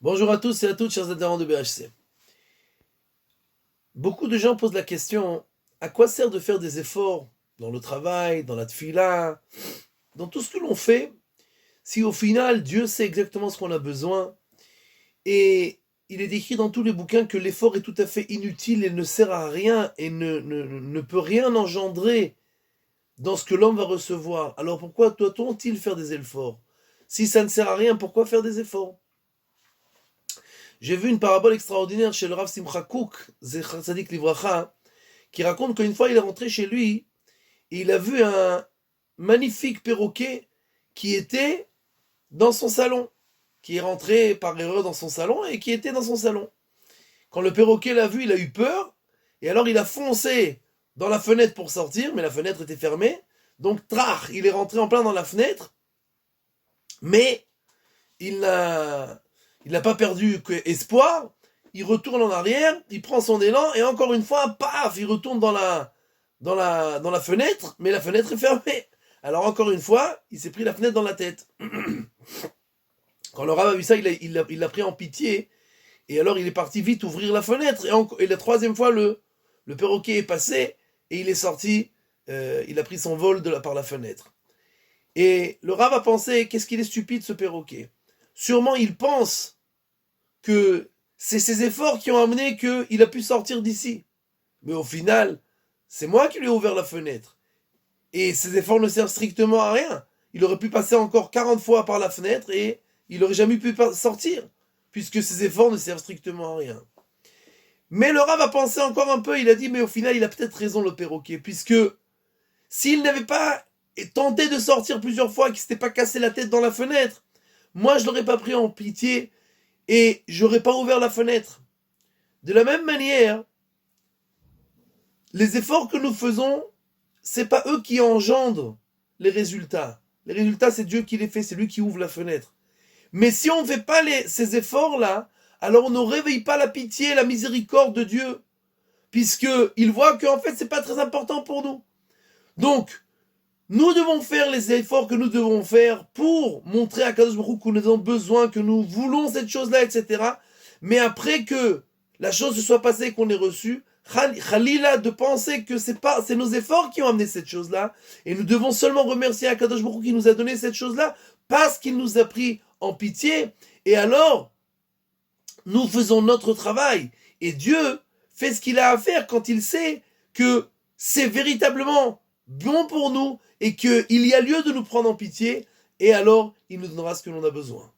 Bonjour à tous et à toutes, chers adhérents de BHC. Beaucoup de gens posent la question, à quoi sert de faire des efforts dans le travail, dans la tfila, dans tout ce que l'on fait, si au final Dieu sait exactement ce qu'on a besoin, et il est décrit dans tous les bouquins que l'effort est tout à fait inutile et ne sert à rien et ne peut rien engendrer dans ce que l'homme va recevoir. Alors pourquoi doit-on-il faire des efforts? Si ça ne sert à rien, pourquoi faire des efforts? J'ai vu une parabole extraordinaire chez le Rav Simcha Kouk, Zecher Tzadik Livracha, qui raconte qu'une fois il est rentré chez lui et il a vu un magnifique perroquet qui était dans son salon, qui est rentré par erreur dans son salon et qui était dans son salon. Quand le perroquet l'a vu, il a eu peur et alors il a foncé dans la fenêtre pour sortir, mais la fenêtre était fermée. Donc, trach, il est rentré en plein dans la fenêtre, mais il n'a pas perdu espoir. Il retourne en arrière, il prend son élan et encore une fois, paf, il retourne dans la fenêtre, mais la fenêtre est fermée. Alors encore une fois, il s'est pris la fenêtre dans la tête. Quand le Rav a vu ça, il l'a pris en pitié et alors il est parti vite ouvrir la fenêtre et la troisième fois le perroquet est passé et il est sorti, il a pris son vol par la fenêtre. Et le Rav a pensé, qu'est-ce qu'il est stupide ce perroquet. Sûrement il pense que c'est ses efforts qui ont amené qu'il a pu sortir d'ici. Mais au final, c'est moi qui lui ai ouvert la fenêtre. Et ses efforts ne servent strictement à rien. Il aurait pu passer encore 40 fois par la fenêtre et il n'aurait jamais pu sortir, puisque ses efforts ne servent strictement à rien. Mais le Rav a pensé encore un peu, il a dit, mais au final, il a peut-être raison le perroquet, puisque s'il n'avait pas tenté de sortir plusieurs fois et qu'il ne s'était pas cassé la tête dans la fenêtre, moi je l'aurais pas pris en pitié et j'aurais pas ouvert la fenêtre. De la même manière, les efforts que nous faisons, c'est pas eux qui engendrent les résultats. Les résultats, c'est Dieu qui les fait, c'est lui qui ouvre la fenêtre. Mais si on ne fait pas ces efforts-là, alors on ne réveille pas la pitié, la miséricorde de Dieu, puisqu'il voit qu'en fait, c'est pas très important pour nous. Donc, nous devons faire les efforts que nous devons faire pour montrer à Kadosh Baruch Hu que nous avons besoin, que nous voulons cette chose-là, etc. Mais après que la chose se soit passée et qu'on ait reçu, Khalila de penser que c'est nos efforts qui ont amené cette chose-là, et nous devons seulement remercier Akadosh Baruch Hu qui nous a donné cette chose-là, parce qu'il nous a pris en pitié, et alors, nous faisons notre travail, et Dieu fait ce qu'il a à faire quand il sait que c'est véritablement bon pour nous, et qu'il y a lieu de nous prendre en pitié, et alors, il nous donnera ce que l'on a besoin.